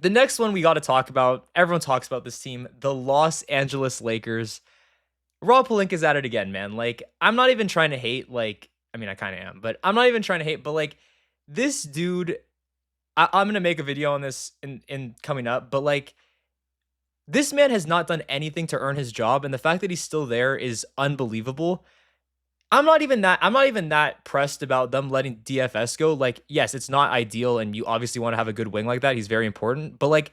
The next one we got to talk about, everyone talks about this team, the Los Angeles Lakers. Rob Pelinka's at it again, man. Like, I'm not even trying to hate, like, I mean, I kind of am, but I'm not even trying to hate, but like, this dude, I'm gonna make a video on this in coming up, but like, this man has not done anything to earn his job, and the fact that he's still there is unbelievable. I'm not even that pressed about them letting DFS go. Like, yes, it's not ideal, and you obviously want to have a good wing like that. He's very important. But like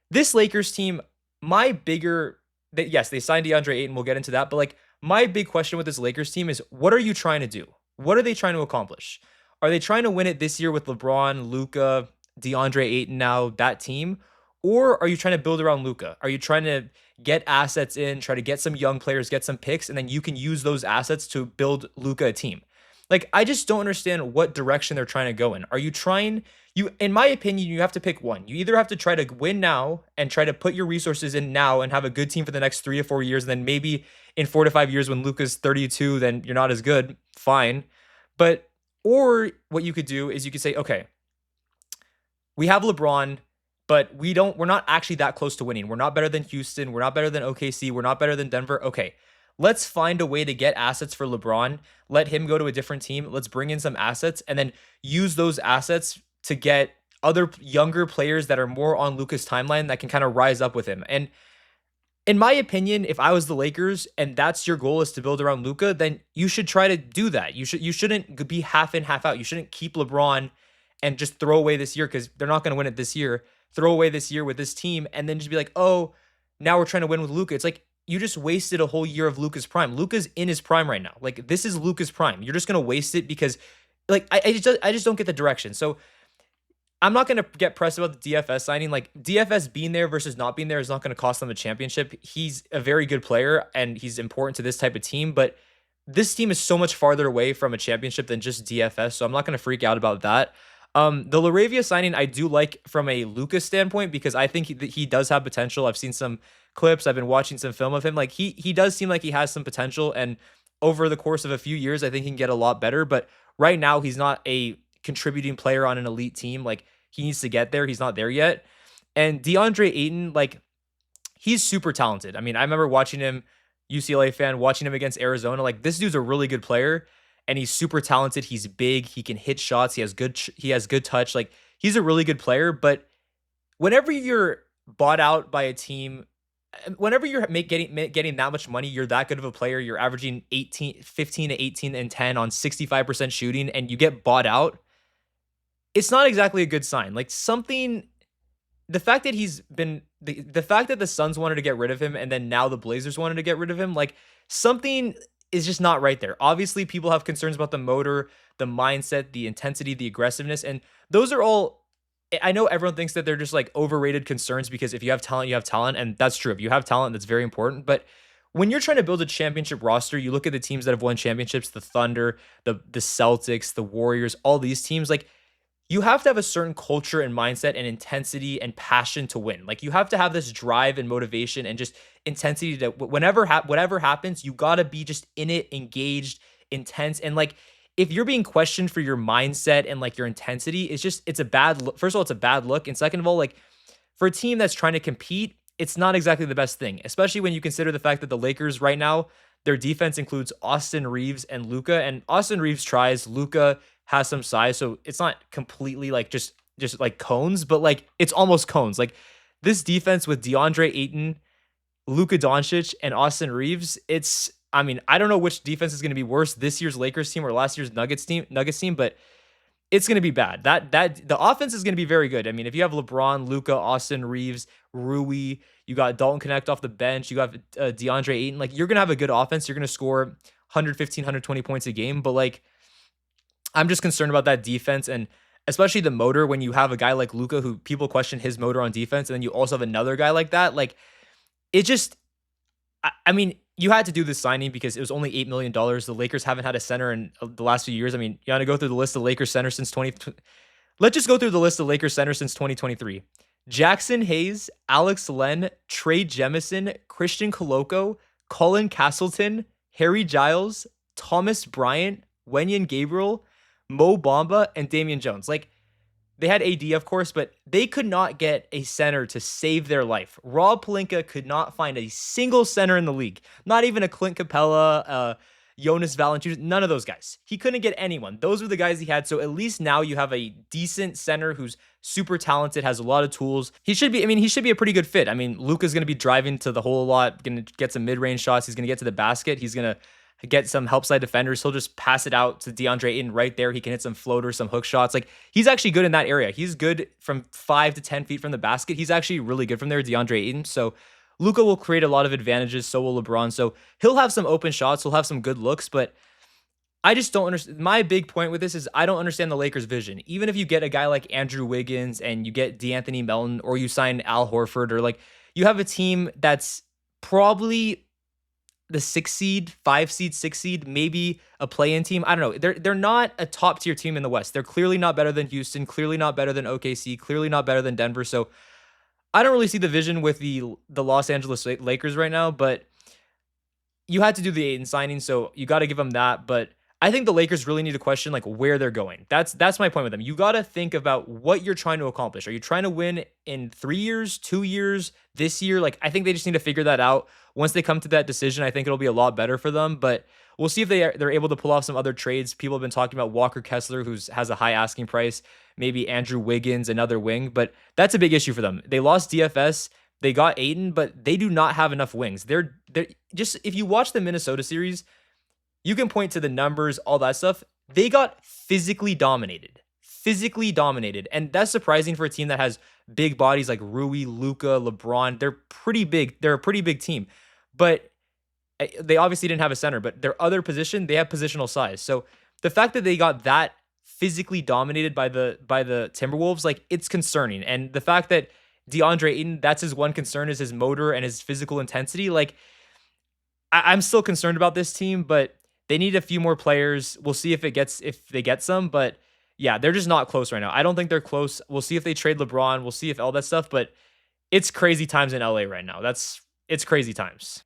this Lakers team, my bigger yes, they signed DeAndre Ayton, we'll get into that. But like my big question with this Lakers team is what are you trying to do? What are they trying to accomplish? Are they trying to win it this year with LeBron, Luka, DeAndre Ayton now, that team? Or are you trying to build around Luka? Are you trying to get assets in, try to get some young players, get some picks, and then you can use those assets to build Luka a team? Like, I just don't understand what direction they're trying to go in. Are you trying, in my opinion, you have to pick one. You either have to try to win now and try to put your resources in now and have a good team for the next 3 to 4 years, and then maybe in 4 to 5 years when Luka's 32, then you're not as good. Fine. But, or what you could do is you could say, okay, we have LeBron, but we're not actually that close to winning. We're not better than Houston. We're not better than OKC. We're not better than Denver. Okay, let's find a way to get assets for LeBron. Let him go to a different team. Let's bring in some assets and then use those assets to get other younger players that are more on Luka's timeline that can kind of rise up with him. And in my opinion, if I was the Lakers and that's your goal is to build around Luka, then you should try to do that. You shouldn't be half in, half out. You shouldn't keep LeBron and just throw away this year because they're not going to win it this year. Throw away this year with this team and then just be like, oh, now we're trying to win with Luka. It's like you just wasted a whole year of Luka's prime. Luka's in his prime right now. Like this is Luka's prime. You're just gonna waste it because, like, I just don't get the direction. So I'm not gonna get pressed about the DFS signing. Like DFS being there versus not being there is not gonna cost them a championship. He's a very good player and he's important to this type of team, but this team is so much farther away from a championship than just DFS. So I'm not gonna freak out about that. The Laravia signing I do like from a Lucas standpoint because I think he does have potential. I've seen some clips. I've been watching some film of him. Like he does seem like he has some potential, and over the course of a few years, I think he can get a lot better. But right now, he's not a contributing player on an elite team. Like he needs to get there. He's not there yet. And DeAndre Ayton, like he's super talented. I mean, I remember watching him, UCLA fan, watching him against Arizona. Like this dude's a really good player and he's super talented. He's big. He can hit shots. He has good touch. Like he's a really good player. But whenever you're bought out by a team, whenever you're getting that much money, you're that good of a player. You're averaging 15 to 18 and 10 on 65% shooting, and you get bought out. It's not exactly a good sign. Like something, the fact that the fact that the Suns wanted to get rid of him, and then now the Blazers wanted to get rid of him, like something is just not right there. Obviously, people have concerns about the motor, the mindset, the intensity, the aggressiveness, and those are all. I know everyone thinks that they're just like overrated concerns because if you have talent, you have talent, and that's true. If you have talent, that's very important. But when you're trying to build a championship roster, you look at the teams that have won championships, the Thunder, the Celtics, the Warriors, all these teams, like you have to have a certain culture and mindset and intensity and passion to win. Like you have to have this drive and motivation and just intensity to whatever happens, you got to be just in it, engaged, intense. And like if you're being questioned for your mindset and like your intensity, it's a bad look. First of all, it's a bad look. And second of all, like for a team that's trying to compete, it's not exactly the best thing, especially when you consider the fact that the Lakers right now, their defense includes Austin Reeves and Luka, and Austin Reeves tries. Luka has some size, so it's not completely like just like cones, but like it's almost cones. Like this defense with DeAndre Ayton, Luka Doncic, and Austin Reeves, it's I mean, I don't know which defense is going to be worse, this year's Lakers team or last year's Nuggets team, but it's going to be bad. That the offense is going to be very good. I mean, if you have LeBron, Luka, Austin Reeves, Rui, you got Dalton Connect off the bench, you got DeAndre Ayton, like you're going to have a good offense. You're going to score 115, 120 points a game, but like I'm just concerned about that defense and especially the motor when you have a guy like Luka who people question his motor on defense, and then you also have another guy like that. Like it just, I mean, you had to do this signing because it was only $8 million. The Lakers haven't had a center in the last few years. I mean, you want to go through the list of Lakers centers since 20. Let's just go through the list of Lakers centers since 2023. Jackson Hayes, Alex Len, Trey Jemison, Christian Coloco, Colin Castleton, Harry Giles, Thomas Bryant, Wenyan Gabriel, Mo Bamba, and Damian Jones. Like They had AD, of course, but they could not get a center to save their life. Rob Pelinka could not find a single center in the league. Not even a Clint Capella, Jonas Valanciunas, none of those guys. He couldn't get anyone. Those were the guys he had. So at least now you have a decent center who's super talented, has a lot of tools. He should be, he should be a pretty good fit. I mean, Luka's going to be driving to the hole a lot, going to get some mid-range shots. He's going to get to the basket. He's going to get some help side defenders. He'll just pass it out to DeAndre Ayton right there. He can hit some floaters, some hook shots. Like, he's actually good in that area. He's good from 5 to 10 feet from the basket. He's actually really good from there, DeAndre Ayton. So Luka will create a lot of advantages. So will LeBron. So he'll have some open shots. He'll have some good looks, but I just don't understand. My big point with this is I don't understand the Lakers' vision. Even if you get a guy like Andrew Wiggins and you get DeAnthony Melton, or you sign Al Horford, or like, you have a team that's probably the 6 seed, 5 seed, 6 seed, maybe a play-in team. I don't know. They're not a top tier team in the West. They're clearly not better than Houston, clearly not better than OKC, clearly not better than Denver. So I don't really see the vision with the Los Angeles Lakers right now, but you had to do the Ayton signing, so you got to give them that. But I think the Lakers really need to question like where they're going. That's my point with them. You got to think about what you're trying to accomplish. Are you trying to win in 3 years, 2 years, this year? Like, I think they just need to figure that out. Once they come to that decision, I think it'll be a lot better for them. But we'll see if they're able to pull off some other trades. People have been talking about Walker Kessler, who has a high asking price. Maybe Andrew Wiggins, another wing. But that's a big issue for them. They lost DFS. They got Ayton, but they do not have enough wings. They're just, if you watch the Minnesota series, you can point to the numbers, all that stuff. They got physically dominated. Physically dominated. And that's surprising for a team that has big bodies like Rui, Luka, LeBron. They're pretty big. They're a pretty big team. But they obviously didn't have a center. But their other position, they have positional size. So the fact that they got that physically dominated by the Timberwolves, like, it's concerning. And the fact that DeAndre Ayton, that's his one concern, is his motor and his physical intensity. Like, I'm still concerned about this team, but they need a few more players. We'll see if they get some, but yeah, they're just not close right now. I don't think they're close. We'll see if they trade LeBron. We'll see if all that stuff, but it's crazy times in LA right now. It's crazy times.